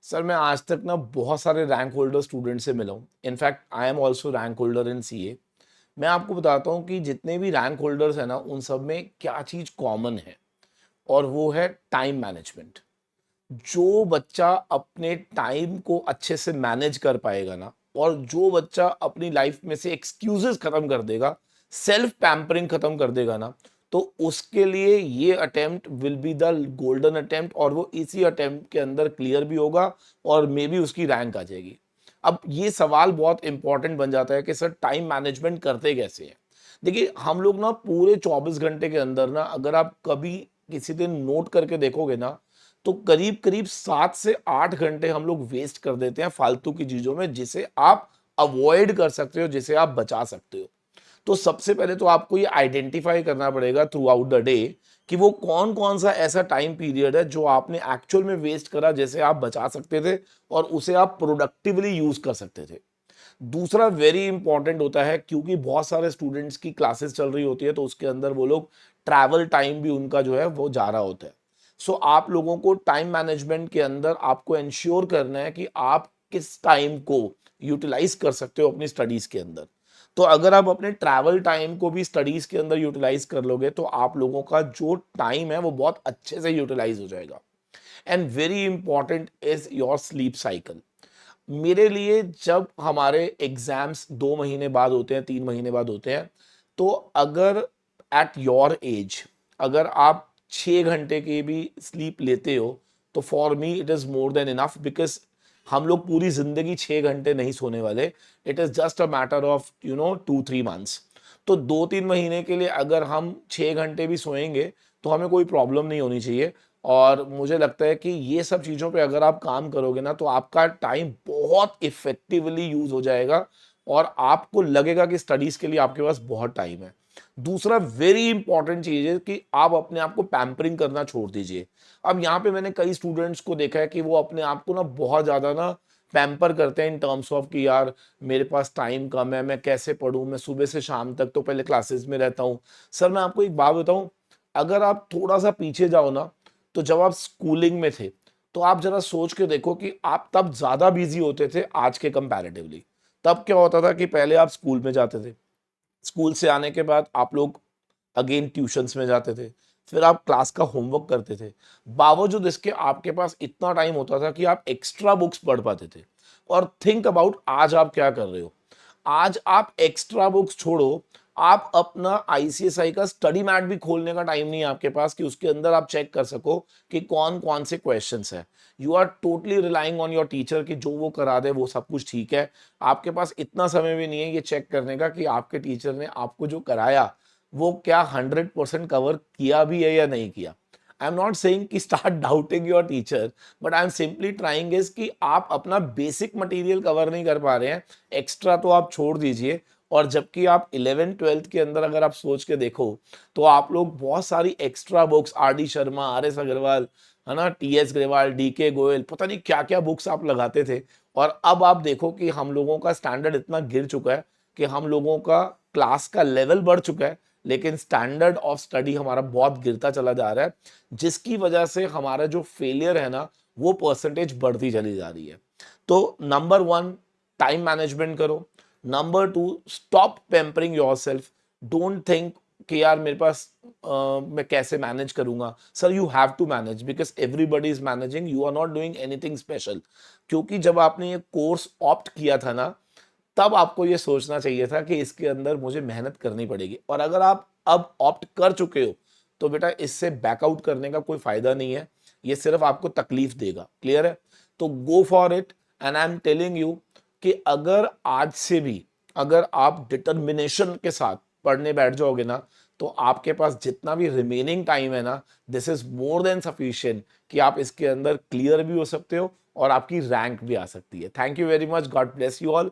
Sir मैं आज तक ना बहुत सारे रैंक होल्डर स्टूडेंट से मिला हूँ। In fact I am also rank holder in CA. मैं आपको बताता हूँ कि जितने भी रैंक होल्डर्स हैं ना उन सब में क्या चीज़ कॉमन है, और वो है टाइम मैनेजमेंट। जो बच्चा अपने टाइम को अच्छे से मैनेज कर पाएगा ना, और जो बच्चा अपनी लाइफ में से एक्सक्यूजेस खत्म कर देगा, सेल्फ पैम्परिंग खत्म कर देगा ना, तो उसके लिए ये attempt will be the golden attempt, और वो इसी अटेम्प्ट के अंदर क्लियर भी होगा और मे बी उसकी रैंक आ जाएगी। अब ये सवाल बहुत इंपॉर्टेंट बन जाता है कि सर टाइम मैनेजमेंट करते कैसे हैं। देखिए हम लोग ना पूरे 24 घंटे के अंदर ना, अगर आप कभी किसी दिन नोट करके देखोगे ना, तो करीब करीब 7 से 8 घंटे हम लोग वेस्ट कर देते हैं फालतू की चीजों में, जिसे आप अवॉइड कर सकते हो, जिसे आप बचा सकते हो। तो सबसे पहले तो आपको ये आइडेंटिफाई करना पड़ेगा थ्रू आउट द डे कि वो कौन कौन सा ऐसा टाइम पीरियड है जो आपने एक्चुअल में वेस्ट करा, जैसे आप बचा सकते थे और उसे आप प्रोडक्टिवली यूज कर सकते थे। दूसरा वेरी इंपॉर्टेंट होता है, क्योंकि बहुत सारे स्टूडेंट्स की क्लासेस चल रही होती है, तो उसके अंदर वो लोग ट्रैवल टाइम भी उनका जो है वो जा रहा होता है। सो आप लोगों को टाइम मैनेजमेंट के अंदर आपको इंश्योर करना है कि आप किस टाइम को यूटिलाइज कर सकते हो अपनी स्टडीज के अंदर। तो अगर आप अपने ट्रैवल टाइम को भी स्टडीज के अंदर यूटिलाइज कर लोगे, तो आप लोगों का जो टाइम है वो बहुत अच्छे से यूटिलाइज हो जाएगा। And very important is your sleep cycle. मेरे लिए जब हमारे एग्जाम्स 2 महीने बाद होते हैं, 3 महीने बाद होते हैं, तो अगर एट योर एज अगर आप 6 घंटे की भी स्लीप लेते हो, तो for me it is more than enough, because हम लोग पूरी जिंदगी 6 घंटे नहीं सोने वाले। It is just a matter of 2-3 months. तो 2-3 महीने के लिए अगर हम 6 घंटे भी सोएंगे, तो हमें कोई प्रॉब्लम नहीं होनी चाहिए। और मुझे लगता है कि ये सब चीज़ों पे अगर आप काम करोगे ना, तो आपका टाइम बहुत इफेक्टिवली यूज हो जाएगा, और आपको लगेगा कि स्टडीज के लिए आपके पास बहुत टाइम है। दूसरा वेरी इंपॉर्टेंट चीज है कि आप अपने आप को पैम्परिंग करना छोड़ दीजिए। अब यहाँ पे मैंने कई स्टूडेंट्स को देखा है कि वो अपने आप को ना बहुत ज्यादा ना पैम्पर करते हैं इन टर्म्स ऑफ कि यार मेरे पास टाइम कम है, मैं कैसे पढूं, मैं सुबह से शाम तक तो पहले क्लासेस में रहता हूँ। सर मैं आपको एक बात बताऊं, अगर आप थोड़ा सा पीछे जाओ ना, तो जब आप स्कूलिंग में थे, तो आप जरा सोच के देखो कि आप तब ज्यादा बिजी होते थे आज के कंपैरेटिवली। तब क्या होता था कि पहले आप स्कूल में जाते थे, स्कूल से आने के बाद आप लोग अगेन ट्यूशंस में जाते थे, फिर आप क्लास का होमवर्क करते थे। बावजूद इसके आपके पास इतना टाइम होता था कि आप एक्स्ट्रा बुक्स पढ़ पाते थे। और थिंक अबाउट आज आप क्या कर रहे हो। आज आप एक्स्ट्रा बुक्स छोड़ो, आप अपना आईसीएसआई का स्टडी मैट भी खोलने का टाइम नहीं है आपके पास कि उसके अंदर आप चेक कर सको कि कौन कौन से क्वेश्चंस है। You are totally relying on your teacher कि जो वो करा दे वो सब कुछ ठीक है। आपके पास इतना समय भी नहीं है ये चेक करने का कि आपके टीचर ने आपको जो कराया वो क्या 100% कवर किया भी है या नहीं किया। आई एम नॉट सेइंग कि start doubting your teacher, but I am simply trying is कि आप अपना बेसिक मटेरियल कवर नहीं कर पा रहे हैं, एक्स्ट्रा तो आप छोड़ दीजिए। और जबकि आप 11th-12th के अंदर अगर आप सोच के देखो, तो आप लोग बहुत सारी extra books, R D Sharma, R S Agarwal, है ना, टी एस ग्रेवाल, डी के गोयल, पता नहीं क्या क्या बुक्स आप लगाते थे। और अब आप देखो कि हम लोगों का स्टैंडर्ड इतना गिर चुका है कि हम लोगों का क्लास का लेवल बढ़ चुका है, लेकिन स्टैंडर्ड ऑफ स्टडी हमारा बहुत गिरता चला जा रहा है, जिसकी वजह से हमारा जो फेलियर है ना, वो परसेंटेज बढ़ती चली जा रही है। तो नंबर 1, टाइम मैनेजमेंट करो। Number 2, stop pampering yourself. Don't think कि यार मेरे पास मैं कैसे मैनेज करूंगा। Sir you have to manage, because everybody is managing, you are not doing anything special. क्योंकि जब आपने ये कोर्स ऑप्ट किया था ना, तब आपको ये सोचना चाहिए था कि इसके अंदर मुझे मेहनत करनी पड़ेगी। और अगर आप अब ऑप्ट कर चुके हो, तो बेटा इससे बैकआउट करने का कोई फायदा नहीं है, ये सिर्फ आपको तकलीफ देगा। क्लियर है? तो go for it. And I am telling you कि अगर आज से भी अगर आप डिटर्मिनेशन के साथ पढ़ने बैठ जाओगे ना, तो आपके पास जितना भी रिमेनिंग टाइम है ना, this is more than sufficient कि आप इसके अंदर क्लियर भी हो सकते हो और आपकी रैंक भी आ सकती है। Thank you very much, God bless you all.